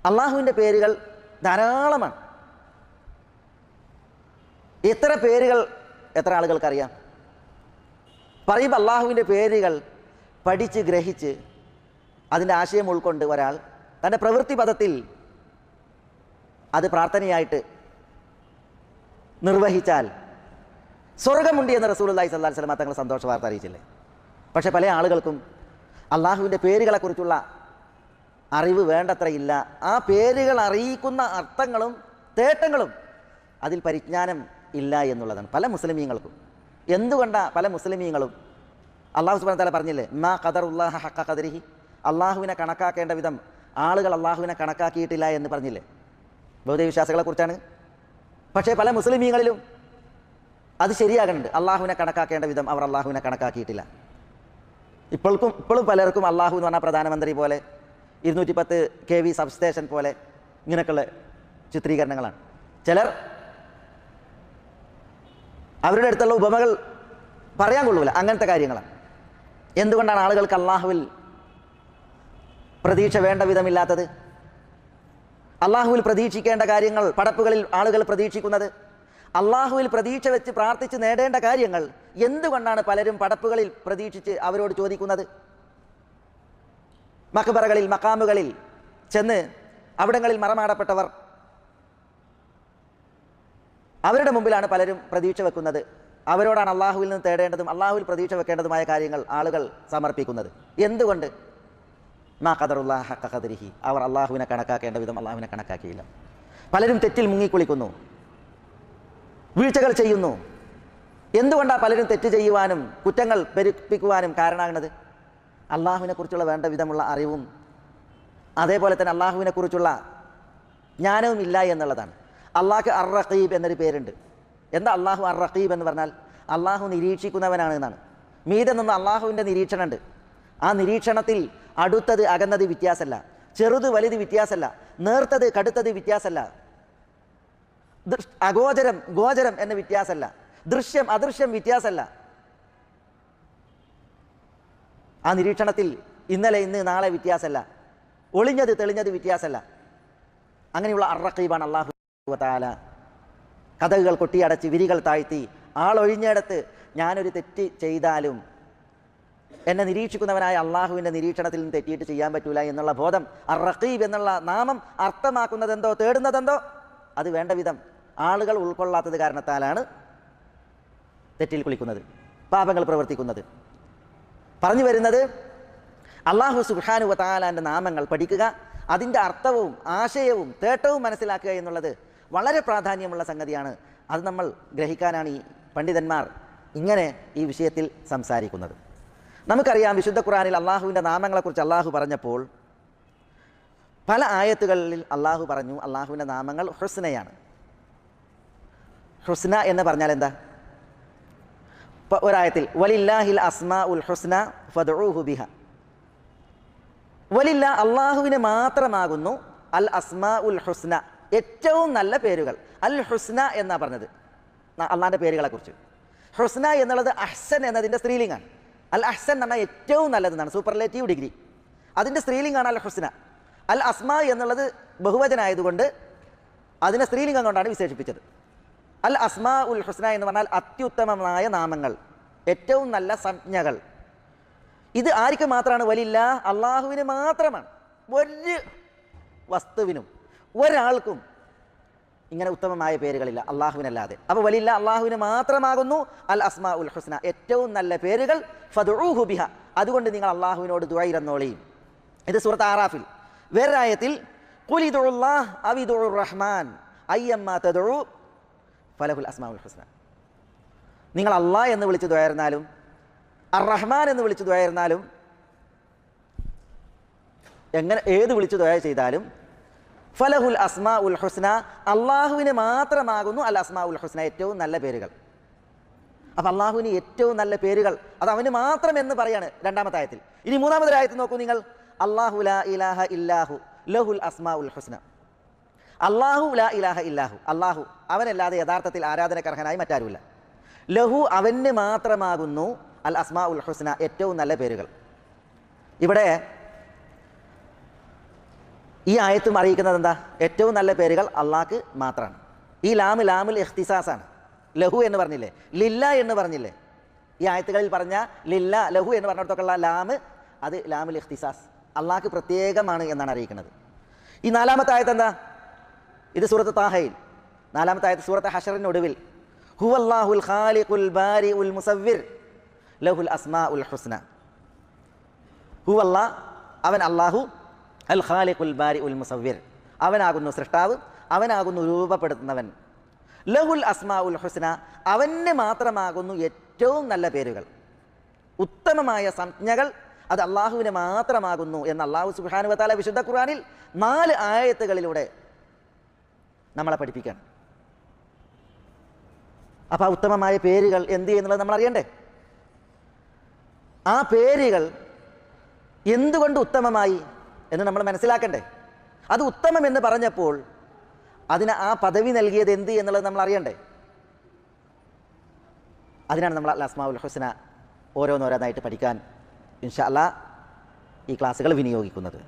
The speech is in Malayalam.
അള്ളാഹുവിൻ്റെ പേരുകൾ ധാരാളമാണ്. എത്ര പേരുകൾ എത്ര ആളുകൾക്കറിയാം? പറയുമ്പോൾ അള്ളാഹുവിൻ്റെ പേരുകൾ പഠിച്ച് ഗ്രഹിച്ച് അതിൻ്റെ ആശയം ഉൾക്കൊണ്ട് ഒരാൾ തൻ്റെ പ്രവൃത്തി പദത്തിൽ അത് പ്രാർത്ഥനയായിട്ട് നിർവഹിച്ചാൽ സ്വർഗമുണ്ട് എന്ന് റസൂലുള്ളാഹി സ്വല്ലല്ലാഹി അലൈഹി വസല്ലം തങ്ങൾ സന്തോഷ വാർത്ത അറിയിച്ചില്ലേ? പക്ഷേ പല ആളുകൾക്കും അള്ളാഹുവിൻ്റെ പേരുകളെക്കുറിച്ചുള്ള അറിവ് വേണ്ടത്രയില്ല. ആ പേരുകൾ അറിയിക്കുന്ന അർത്ഥങ്ങളും തേട്ടങ്ങളും അതിൽ പരിജ്ഞാനം ഇല്ല എന്നുള്ളതാണ് പല മുസ്ലിമീങ്ങൾക്കും. എന്തുകൊണ്ടാണ് പല മുസ്ലിമീങ്ങളും അള്ളാഹു സുബ്ഹാനഹു വ തആല പറഞ്ഞില്ലേ, മാ ഖദറുല്ലാഹ ഹഖ ഖദരിഹി, അള്ളാഹുവിനെ കണക്കാക്കേണ്ട വിധം ആളുകൾ അള്ളാഹുവിനെ കണക്കാക്കിയിട്ടില്ല എന്ന് പറഞ്ഞില്ലേ? ബൗദ്ധ വിശ്വാസികളെക്കുറിച്ചാണ്. പക്ഷേ പല മുസ്ലിമീങ്ങളിലും അത് ശരിയാകുന്നുണ്ട്. അള്ളാഹുവിനെ കണക്കാക്കേണ്ട വിധം അവർ അള്ളാഹുവിനെ കണക്കാക്കിയിട്ടില്ല. ഇപ്പോഴും പലർക്കും അള്ളാഹു എന്ന് പറഞ്ഞാൽ പ്രധാനമന്ത്രി പോലെ 210 kV സബ്സ്റ്റേഷൻ പോലെ ഇങ്ങനെയൊക്കെയുള്ള ചിത്രീകരണങ്ങളാണ്. ചിലർ അവരുടെ അടുത്തുള്ള ഉപമകൾ പറയാൻ കൊള്ളൂല, അങ്ങനത്തെ കാര്യങ്ങളാണ്. എന്തുകൊണ്ടാണ് ആളുകൾക്ക് അള്ളാഹുവിൽ പ്രതീക്ഷ വേണ്ട വിധമില്ലാത്തത്? അള്ളാഹുവിൽ പ്രതീക്ഷിക്കേണ്ട കാര്യങ്ങൾ പടപ്പുകളിൽ ആളുകൾ പ്രതീക്ഷിക്കുന്നത്, അള്ളാഹുവിൽ പ്രതീക്ഷ വെച്ച് പ്രാർത്ഥിച്ച് നേടേണ്ട കാര്യങ്ങൾ എന്തുകൊണ്ടാണ് പലരും പടപ്പുകളിൽ പ്രതീക്ഷിച്ച് അവരോട് ചോദിക്കുന്നത്? മഖ്ബറകളിൽ മഖാമുകളിൽ ചെന്ന് അവിടങ്ങളിൽ മറമാടപ്പെട്ടവർ അവരുടെ മുമ്പിലാണ് പലരും പ്രതീക്ഷ വെക്കുന്നത്. അവരോടാണ് അള്ളാഹുവിൽ നിന്ന് തേടേണ്ടതും അള്ളാഹുവിൽ പ്രതീക്ഷ വെക്കേണ്ടതുമായ കാര്യങ്ങൾ ആളുകൾ സമർപ്പിക്കുന്നത്. എന്തുകൊണ്ട്? മാ ഖദറുല്ലാഹ ഹഖ ഖദരിഹി, അവർ അള്ളാഹുവിനെ കണക്കാക്കേണ്ട വിധം അള്ളാഹുവിനെ കണക്കാക്കിയില്ല. പലരും തെറ്റിൽ മുങ്ങിക്കുളിക്കുന്നു, വീഴ്ചകൾ ചെയ്യുന്നു. എന്തുകൊണ്ടാണ് പലരും തെറ്റ് ചെയ്യുവാനും കുറ്റങ്ങൾ പെരുപ്പിക്കുവാനും കാരണമാകുന്നത്? അള്ളാഹുവിനെ കുറിച്ചുള്ള വേണ്ട വിധമുള്ള അറിവും അതേപോലെ തന്നെ അള്ളാഹുവിനെ കുറിച്ചുള്ള ജ്ഞാനവും ഇല്ല എന്നുള്ളതാണ്. അള്ളാഹ്ക്ക് അർ റഖീബ് എന്നൊരു പേരുണ്ട്. എന്താ അള്ളാഹു അർ റഖീബ് എന്ന് പറഞ്ഞാൽ? അള്ളാഹു നിരീക്ഷിക്കുന്നവനാണ് എന്നാണ്. മീതെ നിന്ന് അള്ളാഹുവിൻ്റെ നിരീക്ഷണമുണ്ട്. ആ നിരീക്ഷണത്തിൽ അടുത്തത് അകന്നത് വ്യത്യാസമല്ല, ചെറുത് വലുത് വ്യത്യാസമല്ല, നേർത്തത് കടുത്തത് വ്യത്യാസമല്ല, അഗോചരം ഗോചരം എന്ന വ്യത്യാസമല്ല, ദൃശ്യം അദൃശ്യം വ്യത്യാസമല്ല. ആ നിരീക്ഷണത്തിൽ ഇന്നലെ ഇന്ന് നാളെ വ്യത്യാസമല്ല, ഒളിഞ്ഞത് തെളിഞ്ഞത് വ്യത്യാസമല്ല. അങ്ങനെയുള്ള അർ റഖീബാണ് അല്ലാഹു തആല. കഥകൾ കൊട്ടിയടച്ച് വിരികൾ താഴ്ത്തി ആളൊഴിഞ്ഞിടത്ത് ഞാനൊരു തെറ്റ് ചെയ്താലും എന്നെ നിരീക്ഷിക്കുന്നവനായ അള്ളാഹുവിൻ്റെ നിരീക്ഷണത്തിൽ നിന്ന് തെറ്റിയിട്ട് ചെയ്യാൻ പറ്റൂല എന്നുള്ള ബോധം അർ റഖീബ് എന്നുള്ള നാമം അർത്ഥമാക്കുന്നതെന്തോ തേടുന്നതെന്തോ അത് വേണ്ട വിധം ആളുകൾ ഉൾക്കൊള്ളാത്തത് കാരണത്താലാണ് തെറ്റിൽ കുളിക്കുന്നത്, പാപങ്ങൾ പ്രവർത്തിക്കുന്നത്. പറഞ്ഞു വരുന്നത് അല്ലാഹു സുബ്ഹാനഹു വ തആലാൻ്റെ നാമങ്ങൾ പഠിക്കുക, അതിൻ്റെ അർത്ഥവും ആശയവും തേട്ടവും മനസ്സിലാക്കുക എന്നുള്ളത് വളരെ പ്രാധാന്യമുള്ള സംഗതിയാണ്. അത് നമ്മൾ ഗ്രഹിക്കാനാണ് ഈ പണ്ഡിതന്മാർ ഇങ്ങനെ ഈ വിഷയത്തിൽ സംസാരിക്കുന്നത്. നമുക്കറിയാം, വിശുദ്ധ ഖുർആനിൽ അള്ളാഹുവിൻ്റെ നാമങ്ങളെക്കുറിച്ച് അള്ളാഹു പറഞ്ഞപ്പോൾ പല ആയത്തുകളിൽ അള്ളാഹു പറഞ്ഞു അള്ളാഹുവിൻ്റെ നാമങ്ങൾ ഹുസ്നയാണ്. ഹുസ്ന എന്ന് പറഞ്ഞാൽ എന്താ? ഒരായത്തിൽ വലില്ലാഹിൽ അസ്മാഉൽ ഹുസ്ന ഫദ്ഉഹു ബിഹ, വലില്ല അള്ളാഹുവിന് മാത്രമാകുന്നു അൽ അസ്മാഉൽ ഹുസ്ന, ഏറ്റവും നല്ല പേരുകൾ. അൽ ഹുസ്ന എന്നാ പറഞ്ഞത് അള്ളാഹിൻ്റെ പേരുകളെക്കുറിച്ച്. ഹുസ്ന എന്നുള്ളത് അഹ്സൻ എന്നതിൻ്റെ സ്ത്രീലിംഗാണ്. അൽ അഹ്സൻ എന്ന് പറഞ്ഞാൽ ഏറ്റവും നല്ലതെന്നാണ്, സൂപ്പർലേറ്റീവ് ഡിഗ്രി. അതിൻ്റെ സ്ത്രീലിംഗാണ് അൽ ഹുസ്ന. അൽ അസ്മാ എന്നുള്ളത് ബഹുവചനായതുകൊണ്ട് അതിനെ സ്ത്രീലിംഗം കൊണ്ടാണ് വിശേഷിപ്പിച്ചത്. അൽ അസ്മാ ഉൽ ഹുസ്ന എന്ന് പറഞ്ഞാൽ അത്യുത്തമമായ നാമങ്ങൾ, ഏറ്റവും നല്ല സംജ്ഞകൾ. ഇത് ആർക്ക് മാത്രമാണ്? വലില്ല അള്ളാഹുവിന് മാത്രമാണ്. ഒരു വസ്തുവിനും ഒരാൾക്കും ഇങ്ങനെ ഉത്തമമായ പേരുകളില്ല അള്ളാഹുവിനല്ലാതെ. അപ്പോൾ വലില്ല അള്ളാഹുവിന് മാത്രമാകുന്നു അൽ അസ്മാ ഉൽ ഹുസ്ന, ഏറ്റവും നല്ല പേരുകൾ. ഫദ്ഉഹു ബിഹ, അതുകൊണ്ട് നിങ്ങൾ അള്ളാഹുവിനോട് ദുആ ഇരന്നോളീം. ഇത് സൂറത്ത് ആറാഫിൽ. വേറൊരായത്തിൽ ഖുൽ ഇദ്ഉല്ലാഹ് അവ ഇദ്ഉർ റഹ്മാൻ അയ്യമ്മാ തദ്ഉ ഫലഹുൽ അസ്മാഉൽ ഹുസ്ന, നിങ്ങൾ അള്ളാഹ് എന്ന് വിളിച്ച് ദുആയിരുന്നാലും അർ റഹ്മാൻ എന്ന് വിളിച്ച് ദുആയിരുന്നാലും എങ്ങനെ ഏത് വിളിച്ച് ദുആ ചെയ്താലും ഫലഹുൽ അസ്മാഉൽ ഹുസ്ന, അള്ളാഹുവിന് മാത്രമാകുന്നു അൽ അസ്മാഉൽ ഹുസ്ന, ഏറ്റവും നല്ല പേരുകൾ. അപ്പം അള്ളാഹുവിന് ഏറ്റവും നല്ല പേരുകൾ അത് അവന് മാത്രം എന്ന് പറയാണ് രണ്ടാമത്തെ ആയത്തിൽ. ഇനി മൂന്നാമത്തെ ആയത്തിൽ നോക്കൂ നിങ്ങൾ, അല്ലാഹു ലാ ഇലാഹ ഇല്ലാഹു ലഹുൽ അസ്മാഉൽ ഹുസ്ന. അല്ലാഹു ലാ ഇലാഹ ഇല്ലാഹു, അള്ളാഹു അവനല്ലാതെ യഥാർത്ഥത്തിൽ ആരാധനക്കർഹനായി മറ്റാരുമില്ല. ലഹു അവന് മാത്രമാകുന്നു അൽ അസ്മാഉൽ ഹുസ്ന, ഏറ്റവും നല്ല പേരുകൾ. ഇവിടെ ഈ ആയത്തും അറിയിക്കുന്നത് എന്താ? ഏറ്റവും നല്ല പേരുകൾ അള്ളാഹ്ക്ക് മാത്രമാണ്. ഈ ലാമുൽ ഇഖ്തിസാസാണ്. ലഹു എന്ന് പറഞ്ഞില്ലേ, ലില്ല എന്ന് പറഞ്ഞില്ലേ, ഈ ആയത്തുകളിൽ പറഞ്ഞ ലില്ല ലഹു എന്ന് പറഞ്ഞിടത്തൊക്കെയുള്ള ലാമ് അത് ലാമുൽ ഇഖ്തിസാസ്, അള്ളാഹ്ക്ക് പ്രത്യേകമാണ് എന്നാണ് അറിയിക്കുന്നത്. ഈ 4-ാമത്തെ ആയത്ത് എന്താ? ഇത് സൂറത്ത് താഹയിൽ 4-ാമത്തെ ആയത്ത് സൂറത്ത് ഹശറിനൊടുവിൽ ഹുവല്ലാഹുൽ ഖാലിഖുൽ ബാരിഉൽ മുസവ്വിർ ലഹുൽ അസ്മാഉൽ ഹുസ്ന. ഹുവല്ലാ, അവൻ അള്ളാഹു, അൽ ഖാലിഖുൽ ബാരിഉൽ മുസവ്വിർ, അവനാകുന്നു സൃഷ്ടാവ്, അവനാകുന്നു രൂപപ്പെടുത്തുന്നവൻ. ലഹുൽ അസ്മാഉൽ ഹുസ്ന, അവന് മാത്രമാകുന്നു ഏറ്റവും നല്ല പേരുകൾ, ഉത്തമമായ സംജ്ഞകൾ അത് അള്ളാഹുവിന് മാത്രമാകുന്നു എന്ന് അള്ളാഹു സുബ്ഹാനഹു വ തആല വിശുദ്ധ ഖുർആനിൽ 4 ആയത്തുകളിലൂടെ നമ്മളെ പഠിപ്പിക്കുകയാണ്. അപ്പോൾ ആ ഉത്തമമായ പേരുകൾ എന്ത് എന്നുള്ളത് നമ്മൾ അറിയണ്ടേ? ആ പേരുകൾ എന്തുകൊണ്ട് ഉത്തമമായി എന്ന് നമ്മൾ മനസ്സിലാക്കണ്ടേ? അത് ഉത്തമം എന്ന് പറഞ്ഞപ്പോൾ അതിന് ആ പദവി നൽകിയത് എന്ത് എന്നുള്ളത് നമ്മൾ അറിയണ്ടേ? അതിനാണ് നമ്മൾ അൽ അസ്മാഉൽ ഹുസ്ന ഓരോന്നോരോന്നായിട്ട് പഠിക്കാൻ ഇൻഷാ അല്ലാഹ് ഈ ക്ലാസ്സുകൾ വിനിയോഗിക്കുന്നത്.